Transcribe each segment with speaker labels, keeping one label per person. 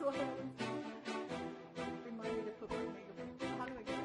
Speaker 1: Go ahead. Remind me to put my megaphone. How do I get it?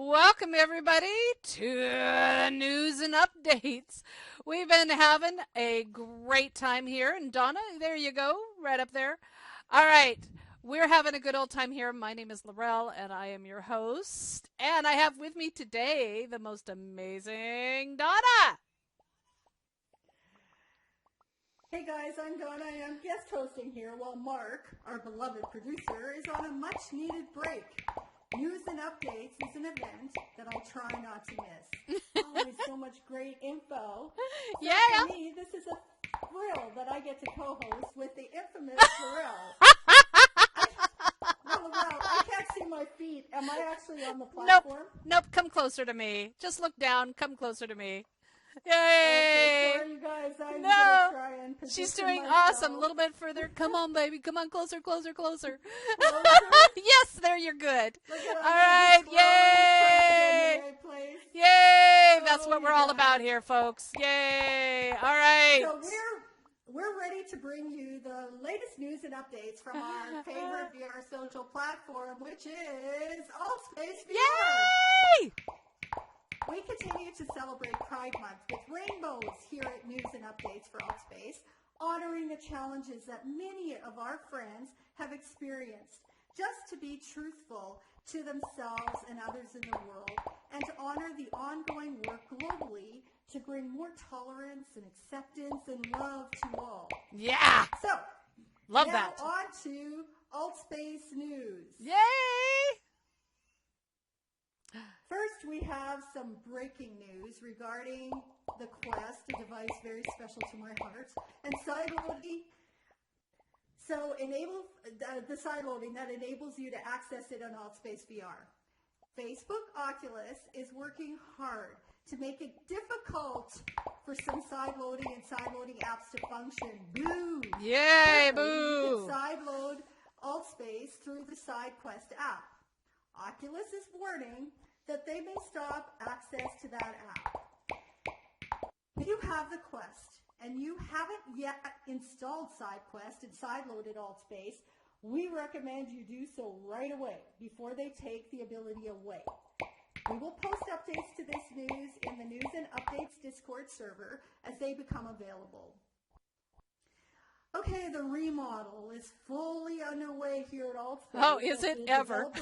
Speaker 2: Welcome, everybody, to the news and updates. We've been having a great time here. And Donna, there you go, right up there. All right. We're having a good old time here. My name is Laurel, and I am your host. And I have with me today the most amazing Donna.
Speaker 1: Hey guys, I'm Donna. I am guest hosting here while Mark, our beloved producer, is on a much-needed break. News and Updates is an event that I try not to miss. Always so much great info. So
Speaker 2: Yeah.
Speaker 1: For me, this is a thrill that I get to co-host with the infamous Laurel. Well, Oh, wow. I can't see my feet. Am I actually on the
Speaker 2: Nope.
Speaker 1: platform?
Speaker 2: Nope. Come closer to me. Just look down. Come closer to me.
Speaker 1: Okay,
Speaker 2: Yay!
Speaker 1: sorry, you guys. I'm going
Speaker 2: No.
Speaker 1: to try and position
Speaker 2: She's doing
Speaker 1: myself.
Speaker 2: awesome. A little bit further. Come on, baby. Come on, closer, closer, closer.
Speaker 1: Closer.
Speaker 2: Yes, there you're good.
Speaker 1: Look at
Speaker 2: All right, yay!
Speaker 1: Right place.
Speaker 2: Yay! That's
Speaker 1: Oh,
Speaker 2: what we're
Speaker 1: you
Speaker 2: all
Speaker 1: guys.
Speaker 2: about here, folks. Yay! All right.
Speaker 1: So we're ready to bring you the latest news and updates from our favorite VR social platform, which is AltspaceVR.
Speaker 2: Yay!
Speaker 1: We continue to celebrate Pride Month with rainbows here at News and Updates for Altspace, honoring the challenges that many of our friends have experienced, just to be truthful to themselves and others in the world, and to honor the ongoing work globally to bring more tolerance and acceptance and love to all.
Speaker 2: Yeah.
Speaker 1: So,
Speaker 2: Love
Speaker 1: now
Speaker 2: that.
Speaker 1: on to Altspace News.
Speaker 2: Yay!
Speaker 1: First, we have some breaking news regarding the Quest, a device very special to my heart, and sideloading. So, the sideloading that enables you to access it on AltspaceVR. Facebook Oculus is working hard to make it difficult for some sideloading and sideloading apps to function. Boo!
Speaker 2: Yay,
Speaker 1: Currently, you
Speaker 2: boo!
Speaker 1: can sideload AltSpace through the SideQuest app. Oculus is warning that they may stop access to that app. If you have the Quest and you haven't yet installed SideQuest and sideloaded AltSpace, we recommend you do so right away before they take the ability away. We will post updates to this news in the News and Updates Discord server as they become available. Okay, the remodel is fully underway here at AltSpace.
Speaker 2: Oh, is it ever?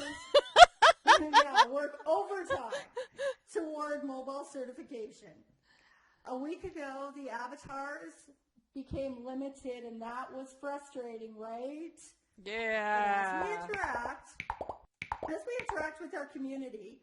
Speaker 1: Yeah, work overtime toward mobile certification. A week ago, the avatars became limited, and that was frustrating, right?
Speaker 2: Yeah.
Speaker 1: As we interact with our community,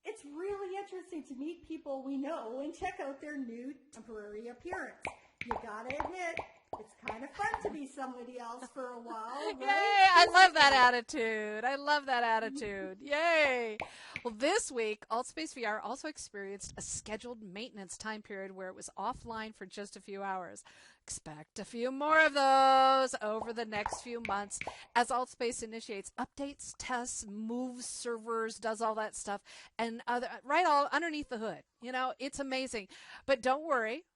Speaker 1: it's really interesting to meet people we know and check out their new temporary appearance. You gotta admit, it's kind of fun to be somebody else for a while, right?
Speaker 2: Yay! I love that attitude. I love that attitude. Yay! Well, this week, AltspaceVR also experienced a scheduled maintenance time period where it was offline for just a few hours. Expect a few more of those over the next few months as Altspace initiates updates, tests, moves servers, does all that stuff, and right all underneath the hood. You know, it's amazing. But don't worry.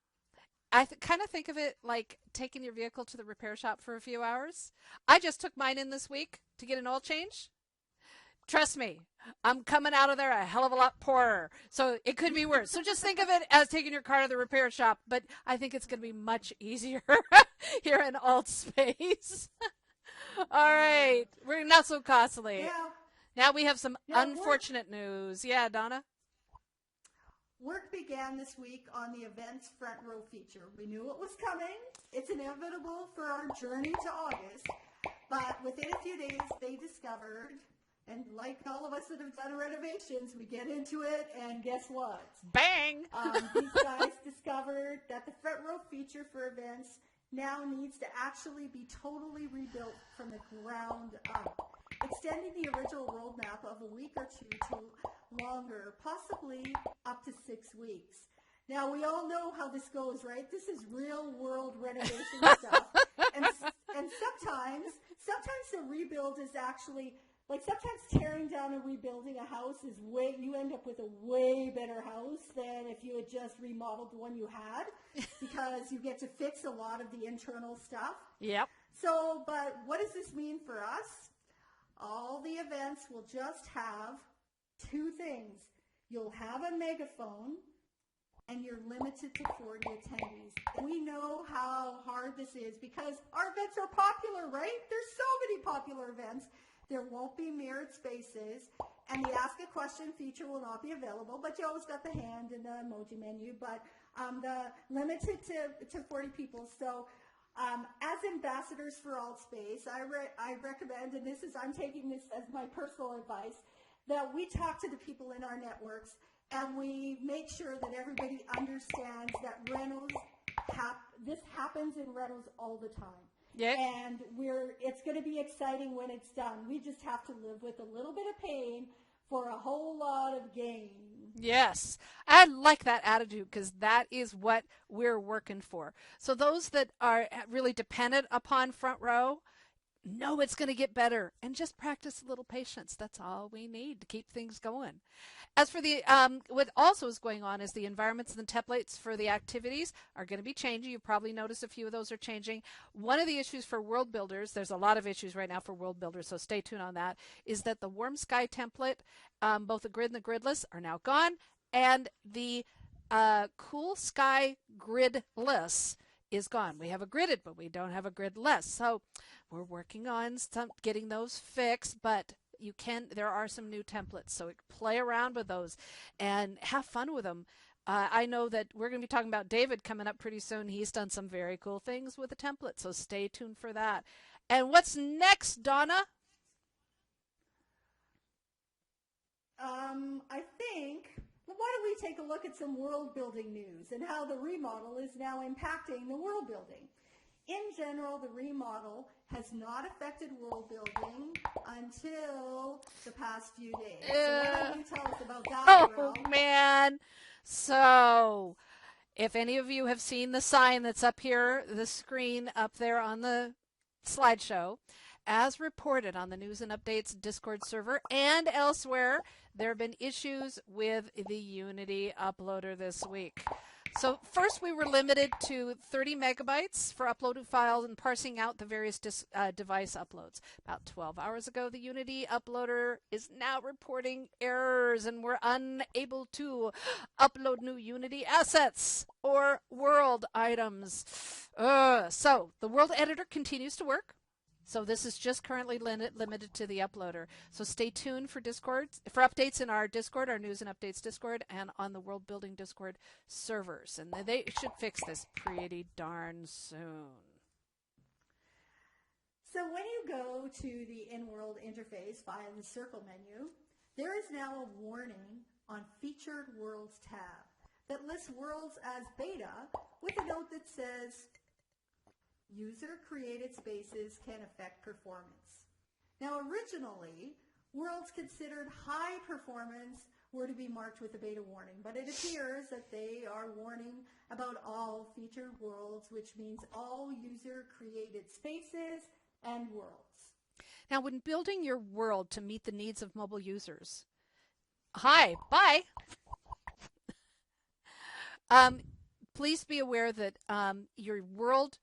Speaker 2: I kind of think of it like taking your vehicle to the repair shop for a few hours. I just took mine in this week to get an oil change. Trust me, I'm coming out of there a hell of a lot poorer. So it could be worse. So just think of it as taking your car to the repair shop. But I think it's going to be much easier here in AltSpace. All right. We're not so costly.
Speaker 1: Yeah.
Speaker 2: Now we have some unfortunate news. Yeah, Donna?
Speaker 1: Work began this week on the event's front row feature. We knew it was coming. It's inevitable for our journey to August. But within a few days, they discovered, and like all of us that have done renovations, we get into it, and guess what?
Speaker 2: Bang!
Speaker 1: These guys discovered that the front row feature for events now needs to actually be totally rebuilt from the ground up, extending the original roadmap of a week or two to longer, possibly up to 6 weeks. Now, we all know how this goes, right? This is real world renovation stuff. And sometimes the rebuild is actually, like sometimes tearing down and rebuilding a house is you end up with a way better house than if you had just remodeled the one you had, because you get to fix a lot of the internal stuff.
Speaker 2: Yep.
Speaker 1: So, but what does this mean for us? All the events will just have 2 things. You'll have a megaphone, and you're limited to 40 attendees. And we know how hard this is because our events are popular, right? There's so many popular events. There won't be mirrored spaces, and the Ask a Question feature will not be available, but you always got the hand and the emoji menu, but the limited to 40 people. So as ambassadors for AltSpace, I recommend, and I'm taking this as my personal advice, that we talk to the people in our networks and we make sure that everybody understands that this happens in rentals all the time.
Speaker 2: Yeah.
Speaker 1: And it's going to be exciting when it's done. We just have to live with a little bit of pain for a whole lot of gain.
Speaker 2: Yes, I like that attitude because that is what we're working for. So those that are really dependent upon Front Row know it's going to get better and just practice a little patience. That's all we need to keep things going. As for the what also is going on is the environments and the templates for the activities are going to be changing. You probably noticed a few of those are changing. One of the issues for world builders, there's a lot of issues right now for world builders, so stay tuned on that, is that the warm sky template, both the grid and the gridless, are now gone, and the cool sky gridless is gone. We have a gridded, but we don't have a gridless. So we're working on getting those fixed, but there are some new templates, so play around with those and have fun with them. I know that we're going to be talking about David coming up pretty soon. He's done some very cool things with the template, so stay tuned for that. And what's next, Donna?
Speaker 1: I think, why don't we take a look at some world building news and how the remodel is now impacting the world building. In general, the remodel has not affected world building until the past few days. So why don't you tell us about that,
Speaker 2: Oh, man. So, if any of you have seen the sign that's up here, the screen up there on the slideshow, as reported on the News and Updates Discord server and elsewhere, there have been issues with the Unity uploader this week. So first we were limited to 30 megabytes for uploaded files and parsing out the various device uploads. About 12 hours ago, the Unity uploader is now reporting errors and we're unable to upload new Unity assets or world items. So the world editor continues to work. So this is just currently limited to the uploader. So stay tuned for updates in our Discord, our News and Updates Discord, and on the World Building Discord servers. And they should fix this pretty darn soon.
Speaker 1: So when you go to the in-world interface via the circle menu, there is now a warning on Featured Worlds tab that lists worlds as beta with a note that says, user-created spaces can affect performance. Now, originally, worlds considered high performance were to be marked with a beta warning, but it appears that they are warning about all featured worlds, which means all user-created spaces and worlds.
Speaker 2: Now, when building your world to meet the needs of mobile users, bye. Please be aware that your world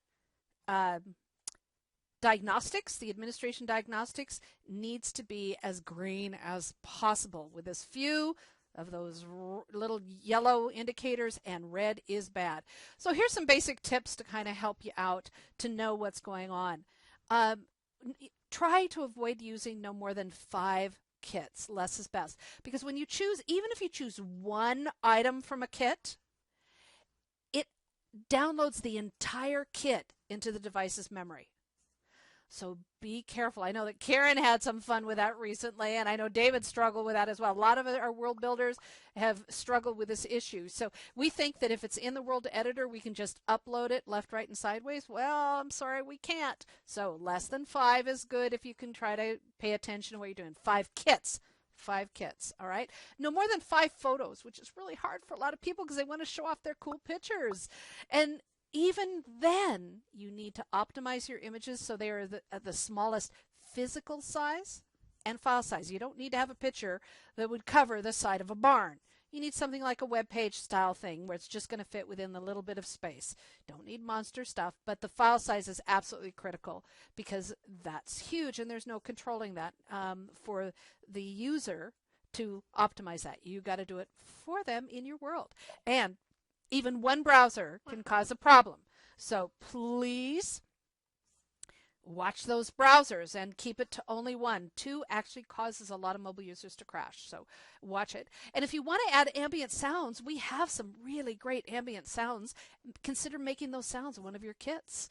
Speaker 2: diagnostics, the administration diagnostics, needs to be as green as possible with as few of those little yellow indicators, and red is bad. So here's some basic tips to kind of help you out to know what's going on. Try to avoid using no more than 5 kits. Less is best. Because when you choose, even if you choose one item from a kit, it downloads the entire kit into the device's memory. So be careful. I know that Karen had some fun with that recently, and I know David struggled with that as well. A lot of our world builders have struggled with this issue. So we think that if it's in the world editor, we can just upload it left, right, and sideways. Well, I'm sorry, we can't. So less than 5 is good if you can try to pay attention to what you're doing. 5 kits. 5 kits, all right? No more than 5 photos, which is really hard for a lot of people because they want to show off their cool pictures. And even then, you need to optimize your images so they are at the smallest physical size and file size. You don't need to have a picture that would cover the side of a barn. You need something like a web page style thing where it's just going to fit within the little bit of space. Don't need monster stuff, but the file size is absolutely critical because that's huge and there's no controlling that for the user to optimize that. You got to do it for them in your world. And even one browser can cause a problem. So please watch those browsers and keep it to only 1. 2 actually causes a lot of mobile users to crash. So watch it. And if you want to add ambient sounds, we have some really great ambient sounds. Consider making those sounds in one of your kits.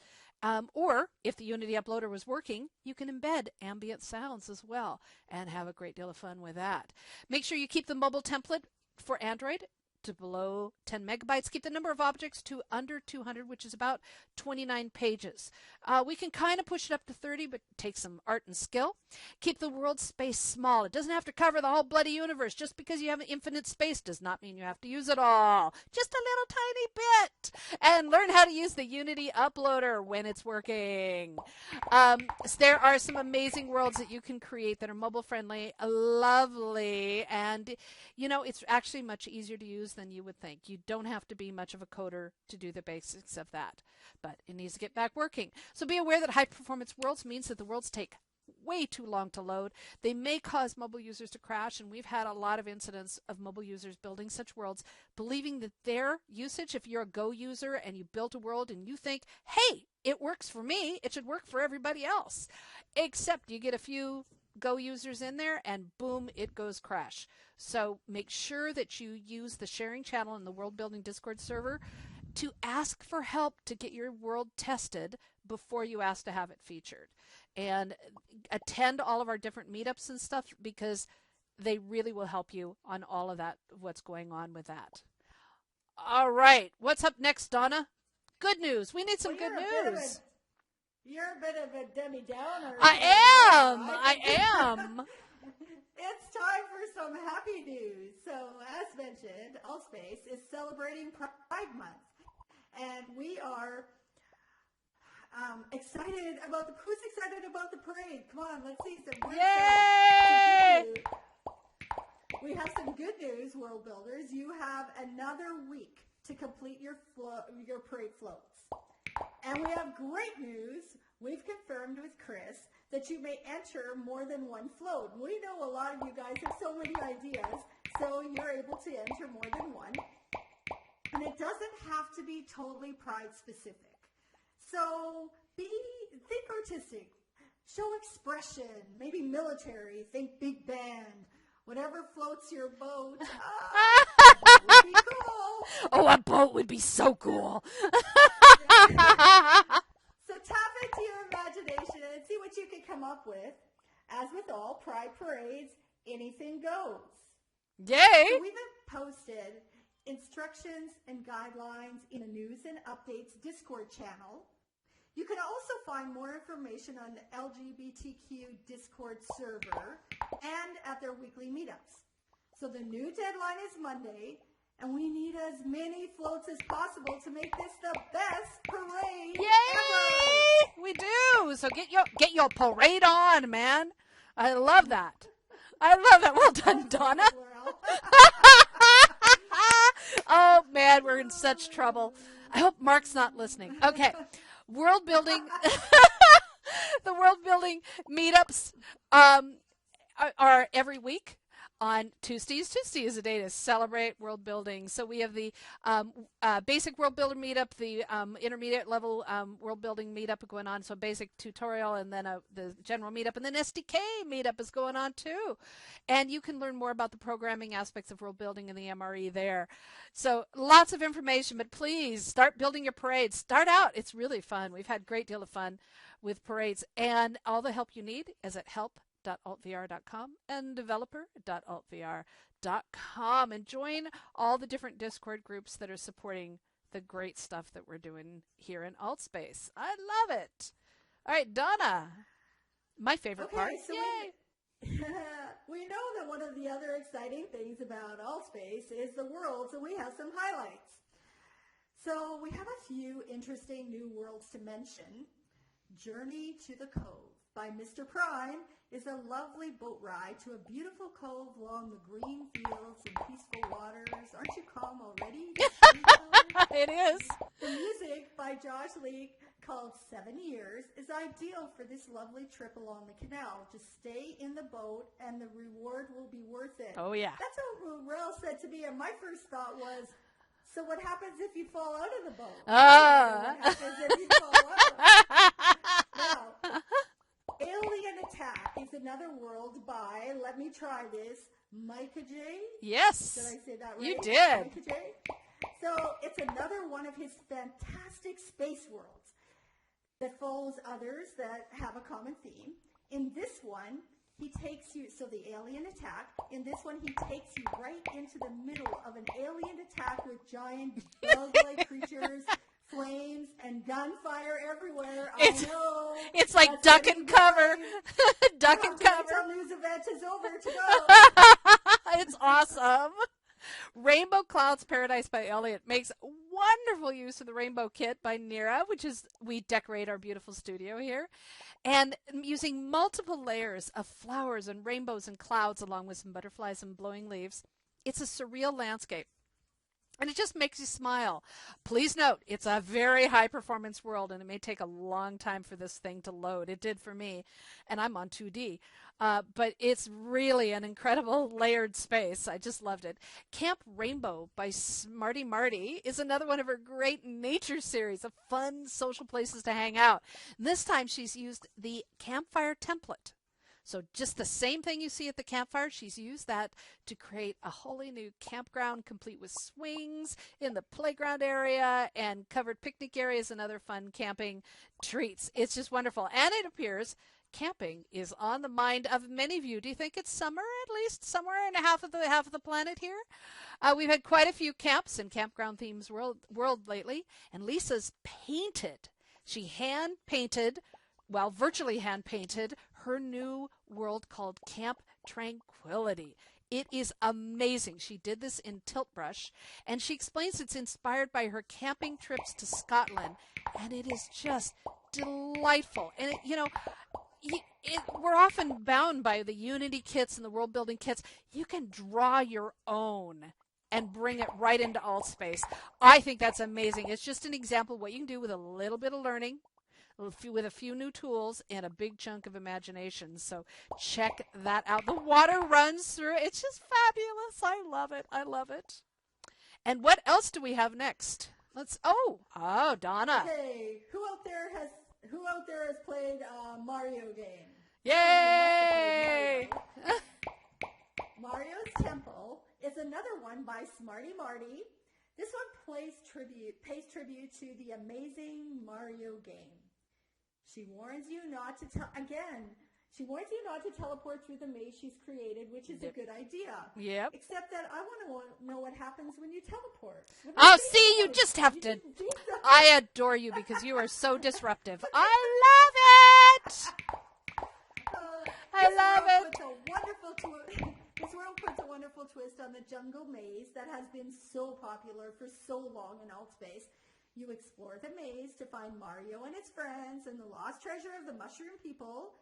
Speaker 2: Or if the Unity uploader was working, you can embed ambient sounds as well and have a great deal of fun with that. Make sure you keep the mobile template for Android to below 10 megabytes. Keep the number of objects to under 200, which is about 29 pages. We can kind of push it up to 30, but take some art and skill. Keep the world space small. It doesn't have to cover the whole bloody universe. Just because you have infinite space does not mean you have to use it all. Just a little tiny bit. And learn how to use the Unity uploader when it's working. So there are some amazing worlds that you can create that are mobile friendly, lovely, and it's actually much easier to use than you would think. You don't have to be much of a coder to do the basics of that, but it needs to get back working. So be aware that high performance worlds means that the worlds take way too long to load. They may cause mobile users to crash, and we've had a lot of incidents of mobile users building such worlds, believing that their usage, if you're a Go user and you built a world and you think, hey, it works for me, it should work for everybody else. Except you get a few Go users in there and boom, it goes crash. So make sure that you use the sharing channel in the World Building Discord server to ask for help to get your world tested before you ask to have it featured. And attend all of our different meetups and stuff, because they really will help you on all of that, what's going on with that. All right. What's up next, Donna? Good news. We need some good news.
Speaker 1: You're a bit of a Debbie Downer.
Speaker 2: I am.
Speaker 1: It's time for some happy news. So, as mentioned, Altspace is celebrating Pride Month. And we are excited about who's excited about the parade? Come on, let's see some.
Speaker 2: Yay!
Speaker 1: We have some good news, world builders. You have another week to complete your parade floats. And we have great news. We've confirmed with Chris that you may enter more than one float. We know a lot of you guys have so many ideas, so you're able to enter more than one. And it doesn't have to be totally Pride specific. So think artistic, show expression, maybe military, think big band, whatever floats your boat. Would be cool.
Speaker 2: Oh, a boat would be so cool.
Speaker 1: So tap into your imagination and see what you can come up with. As with all Pride parades, anything goes.
Speaker 2: Yay!
Speaker 1: So we've posted instructions and guidelines in the News and Updates Discord channel. You can also find more information on the LGBTQ Discord server and at their weekly meetups. So the new deadline is Monday, and we need as many floats as possible to make this the best parade ever.
Speaker 2: We do. So get your parade on, man. I love that. Well done, Donna. Oh, man, we're in such trouble. I hope Mark's not listening. Okay. World building. The world building meetups are every week on Tuesdays. Tuesday is a day to celebrate world building. So we have the basic world builder meetup, the intermediate level world building meetup going on. So basic tutorial, and then the general meetup, and then SDK meetup is going on too. And you can learn more about the programming aspects of world building in the MRE there. So lots of information, but please start building your parades. Start out. It's really fun. We've had a great deal of fun with parades, and all the help you need is at help.altvr.com and developer.altvr.com, and join all the different Discord groups that are supporting the great stuff that we're doing here in Altspace. I love it. All right, Donna, my favorite part.
Speaker 1: So
Speaker 2: Yay!
Speaker 1: We know that one of the other exciting things about Altspace is the world, so we have some highlights. So we have a few interesting new worlds to mention. Journey to the Cove by Mr. Prime is a lovely boat ride to a beautiful cove along the green fields and peaceful waters. Aren't you calm already?
Speaker 2: It is.
Speaker 1: The music by Josh Lee, called 7 Years, is ideal for this lovely trip along the canal. Just stay in the boat and the reward will be worth it.
Speaker 2: Oh, yeah.
Speaker 1: That's what Rel said to me, and my first thought was, so what happens if you fall out of the boat? What happens if you fall out? Now, Alien Attack is another world by, let me try this, Micah J.
Speaker 2: Yes.
Speaker 1: Did I say that right?
Speaker 2: You did.
Speaker 1: Micah J. So it's another one of his fantastic space worlds that follows others that have a common theme. In this one, he takes you, so the alien attack, in this one he takes you right into the middle of an alien attack with giant bug-like creatures, flames, and gunfire everywhere. I know.
Speaker 2: It's like duck and cover. Duck and cover.
Speaker 1: Until news event is over to go.
Speaker 2: It's awesome. Rainbow Clouds Paradise by Elliot makes wonderful use of the Rainbow Kit by Nira, which is, we decorate our beautiful studio here, and using multiple layers of flowers and rainbows and clouds along with some butterflies and blowing leaves. It's a surreal landscape. And it just makes you smile. Please note, it's a very high-performance world, and it may take a long time for this thing to load. It did for me, and I'm on 2D. But it's really an incredible layered space. I just loved it. Camp Rainbow by Smarty Marty is another one of her great nature series of fun social places to hang out. And this time she's used the campfire template. So just the same thing you see at the campfire, she's used that to create a wholly new campground complete with swings in the playground area and covered picnic areas and other fun camping treats. It's just wonderful. And it appears camping is on the mind of many of you. Do you think it's summer, at least somewhere in half of the planet here? We've had quite a few camps and campground themes world lately, and Lisa's painted. She hand-painted, well, virtually hand-painted, her new world called Camp Tranquility. It is amazing. She did this in tilt brush, and she explains it's inspired by her camping trips to Scotland, and it is just delightful. And we're often bound by the Unity kits and the world building kits. You can draw your own and bring it right into AltSpace. I think that's amazing. It's just an example of what you can do with a little bit of learning, with a few new tools and a big chunk of imagination. So check that out. The water runs through. It's just fabulous. I love it. I love it. And what else do we have next? Donna.
Speaker 1: Okay, who out there has played Mario game?
Speaker 2: Yay!
Speaker 1: Mario's Temple is another one by Smarty Marty. This one pays tribute to the amazing Mario game. She warns you not to teleport through the maze she's created, which is a good idea.
Speaker 2: Yep.
Speaker 1: Except that I want to know what happens when you teleport.
Speaker 2: You just have to. I adore you because you are so disruptive. I love it. I love it.
Speaker 1: This world puts a wonderful twist on the jungle maze that has been so popular for so long in AltSpace. You explore the maze to find Mario and his friends and the lost treasure of the Mushroom People.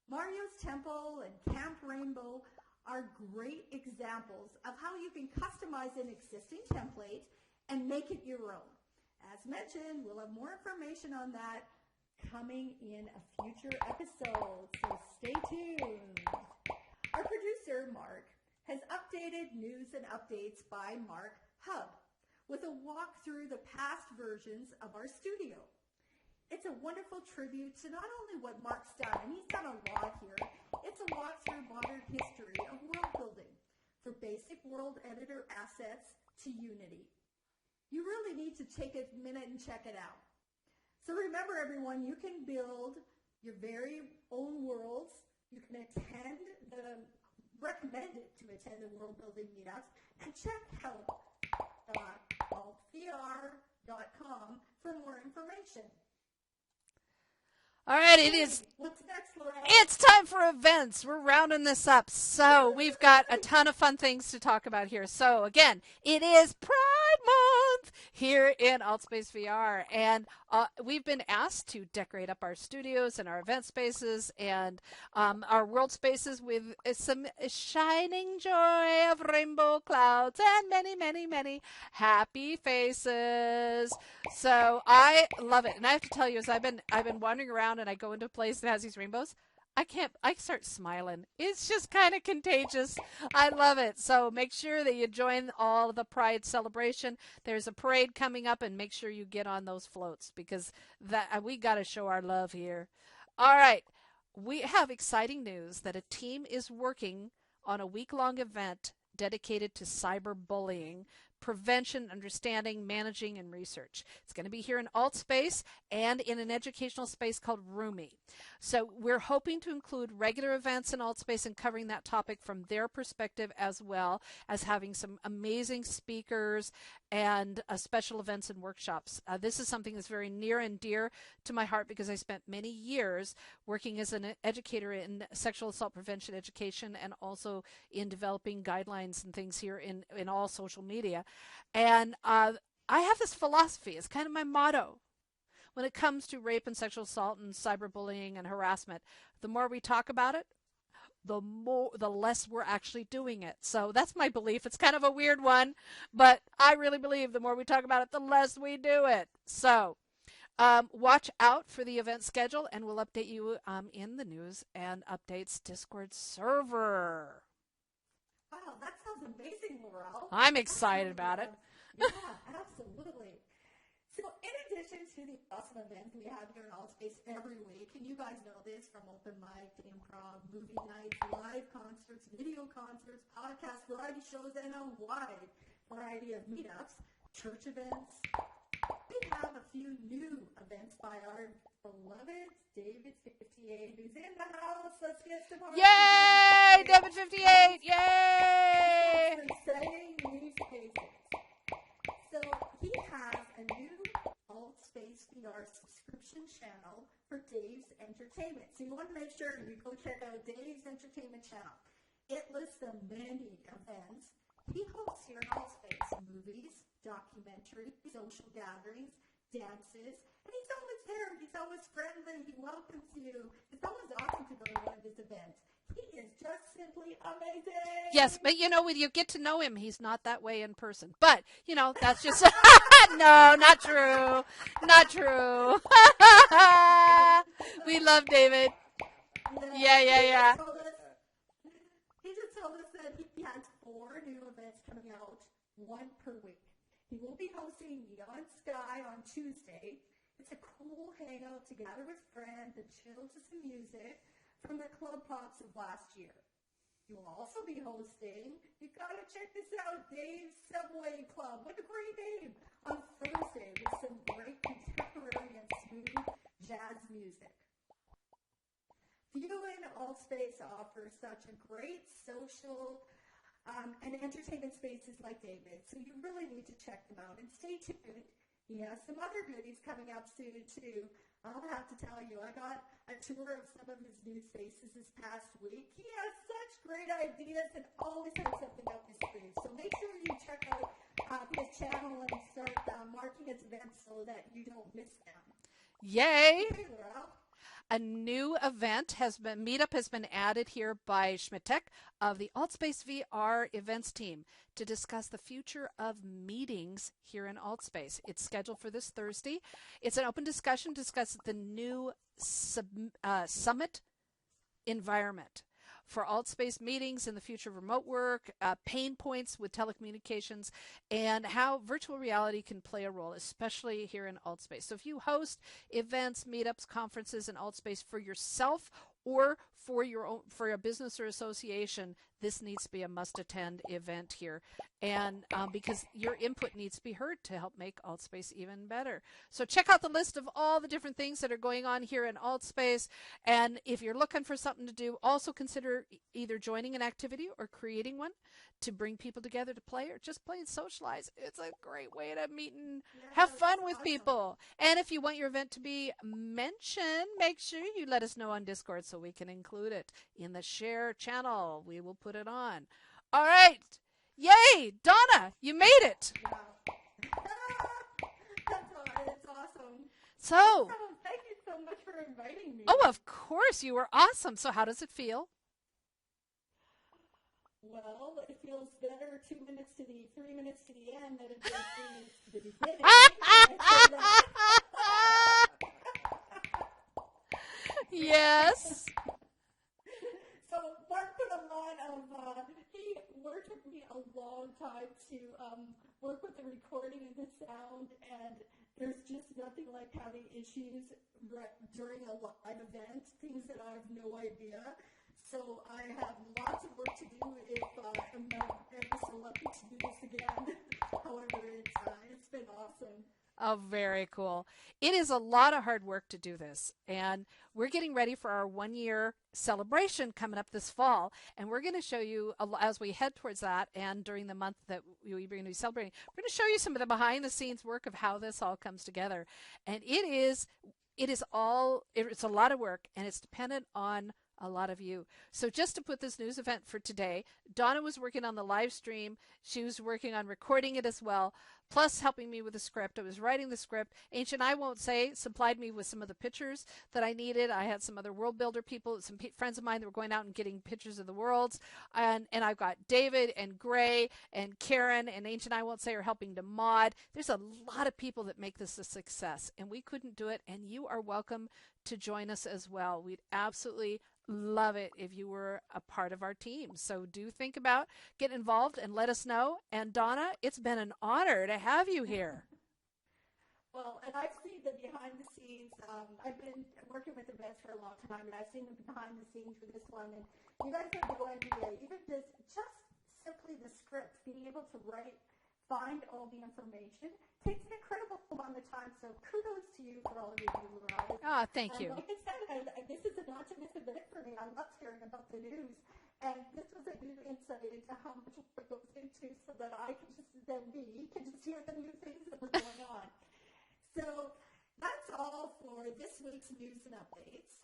Speaker 1: Mario's Temple and Camp Rainbow are great examples of how you can customize an existing template and make it your own. As mentioned, we'll have more information on that coming in a future episode, so stay tuned. Our producer, Mark, has updated news and updates by Mark Hub with a walk through the past versions of our studio. It's a wonderful tribute to not only what Mark's done, and he's done a lot here, it's a walk through modern history of world building, for basic world editor assets to Unity. You really need to take a minute and check it out. So remember, everyone, you can build your very own worlds. You can recommend it to attend the world building meetups, and check help.altspaceVR.com for more information.
Speaker 2: All right, it is.
Speaker 1: What's next, Lorraine?
Speaker 2: It's time for events. We're rounding this up. So we've got a ton of fun things to talk about here. So again, it is Pride Month here in AltspaceVR, and we've been asked to decorate up our studios and our event spaces and our world spaces with some shining joy of rainbow clouds and many, many, many happy faces. So I love it, and I have to tell you, as I've been wandering around and I go into a place that has these rainbows, I start smiling. It's just kind of contagious. I love it. So make sure that you join all of the Pride celebration. There's a parade coming up, and make sure you get on those floats because we got to show our love here. All right. We have exciting news that a team is working on a week-long event dedicated to cyberbullying prevention, understanding, managing, and research. It's going to be here in AltSpace and in an educational space called Roomy. So we're hoping to include regular events in AltSpace and covering that topic from their perspective, as well as having some amazing speakers and special events and workshops. This is something that's very near and dear to my heart because I spent many years working as an educator in sexual assault prevention education and also in developing guidelines and things here in all social media. And I have this philosophy. It's kind of my motto. When it comes to rape and sexual assault and cyberbullying and harassment, the more we talk about it, the less we're actually doing it. So that's my belief. It's kind of a weird one, but I really believe the more we talk about it, the less we do it. So watch out for the event schedule, and we'll update you in the news and updates Discord server.
Speaker 1: Wow, that sounds amazing, Laurel.
Speaker 2: I'm excited about it.
Speaker 1: Yeah, absolutely. So in addition to the awesome events we have here in AltSpace every week, and you guys know this from open mic, improv, movie nights, live concerts, video concerts, podcasts, variety shows, and a wide variety of meetups, church events, we have a few new events by our beloved David 58, who's in the house. Let's get some
Speaker 2: Yay! David 58! Yay!
Speaker 1: Exciting news cases. So he has a new AltspaceVR subscription channel for Dave's Entertainment. So you want to make sure you go check out Dave's Entertainment channel. It lists the many events he hosts here in AltSpace: movies, documentaries, social gatherings, dances, and he's always there. He's always friendly. He welcomes you. It's always awesome to go to one of his events. He is just simply amazing.
Speaker 2: Yes, but you know, when you get to know him, he's not that way in person. But, you know, that's just... No, not true. Not true. We love David. Yeah.
Speaker 1: He just told us that he has 4 new events coming out, 1 per week. He will be hosting Neon Sky on Tuesday. It's a cool hangout to gather with friends and chill to some music from the club pops of last year. He will also be hosting, you gotta check this out, Dave's Subway Club. What a great name! On Thursday with some great contemporary and smooth jazz music. Viewing AltSpace offers such a great social and entertainment spaces like David, so you really need to check them out. And stay tuned. He has some other goodies coming up soon, too. I'll have to tell you, I got a tour of some of his new spaces this past week. He has such great ideas and always has something up his sleeve. So make sure you check out his channel and start marking his events so that you don't miss them.
Speaker 2: Yay!
Speaker 1: Hey, Laurel.
Speaker 2: A new meetup has been added here by Schmittek of the AltspaceVR events team to discuss the future of meetings here in AltSpace. It's scheduled for this Thursday. It's an open discussion to discuss the new summit environment for AltSpace meetings in the future of remote work, pain points with telecommunications, and how virtual reality can play a role, especially here in AltSpace. So if you host events, meetups, conferences in AltSpace for yourself or for a business or association, this needs to be a must-attend event here, and because your input needs to be heard to help make AltSpace even better. So check out the list of all the different things that are going on here in AltSpace, and if you're looking for something to do, also consider either joining an activity or creating one to bring people together to play, or just plain socialize. It's a great way to meet and have fun with people. And if you want your event to be mentioned, make sure you let us know on Discord so we can include it in the share channel. We will put it on. All right. Yay, Donna, you made it.
Speaker 1: Wow. That's awesome.
Speaker 2: So,
Speaker 1: thank you so much for inviting me.
Speaker 2: oh, of course, you were awesome. So how does it feel?
Speaker 1: Well, it feels better 3 minutes to the end than it does 3 minutes to the beginning.
Speaker 2: Yes.
Speaker 1: So Mark put a lot of, he worked with me a long time to work with the recording and the sound, and there's just nothing like having issues during a live event, things that I have no idea. So I have lots of work to do if I'm ever so lucky to do this again. However,
Speaker 2: Oh, very cool. It is a lot of hard work to do this. And we're getting ready for our 1 year celebration coming up this fall. And we're going to show you, as we head towards that, and during the month that we're going to be celebrating, we're going to show you some of the behind the scenes work of how this all comes together. And it's a lot of work, and it's dependent on a lot of you. So just to put this news event for today, Donna was working on the live stream. She was working on recording it as well, plus helping me with the script. I was writing the script. Ancient I Won't Say supplied me with some of the pictures that I needed. I had some other world builder people, some friends of mine that were going out and getting pictures of the worlds. And I've got David and Gray and Karen and Ancient I Won't Say are helping to mod. There's a lot of people that make this a success, and we couldn't do it. And you are welcome to join us as well. We'd absolutely love it if you were a part of our team. So do think about getting involved and let us know. And Donna, it's been an honor to have you here.
Speaker 1: Well, and I've seen the behind the scenes. I've been working with events for a long time, and I've seen the behind the scenes for this one. And you guys are going to be even just simply the script, being able to find all the information takes an incredible amount of time. So kudos to you for all of you who are out.
Speaker 2: Oh, thank you.
Speaker 1: Like I said, this is a not to miss event for me. I love hearing about the news, and this was a new insight into how much work goes into, so that I can just hear the new things that are going on. So that's all for this week's news and updates.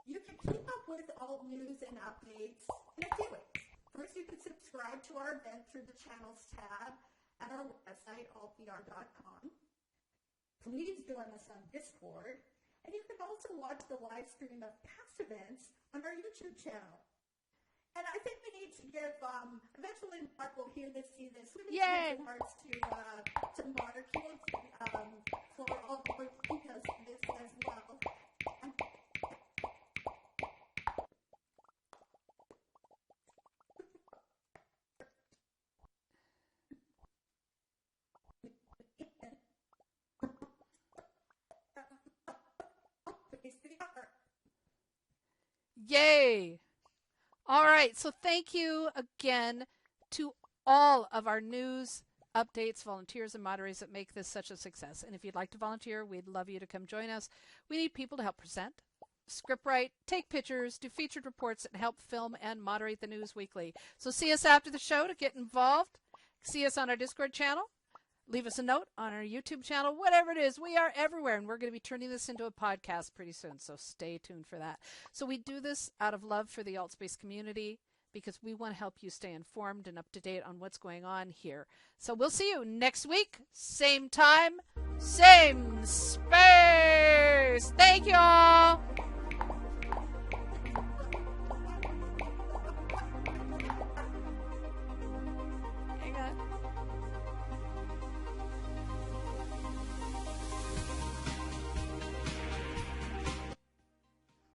Speaker 1: You can keep up with all news and updates in a few ways. First, you can subscribe to our event through the channels tab at our website, altvr.com. Please join us on Discord. And you can also watch the live stream of past events on our YouTube channel. And I think we need to give, eventually Mark will see this. We need to give hearts to Mark for all the work he does for this as well.
Speaker 2: Yay! All right, so thank you again to all of our news updates, volunteers, and moderators that make this such a success. And if you'd like to volunteer, we'd love you to come join us. We need people to help present, script write, take pictures, do featured reports, and help film and moderate the news weekly. So see us after the show to get involved. See us on our Discord channel. Leave us a note on our YouTube channel, whatever it is. We are everywhere, and we're going to be turning this into a podcast pretty soon, so stay tuned for that. So we do this out of love for the AltSpace community, because we want to help you stay informed and up to date on what's going on here. So we'll see you next week, same time, same space. Thank you all.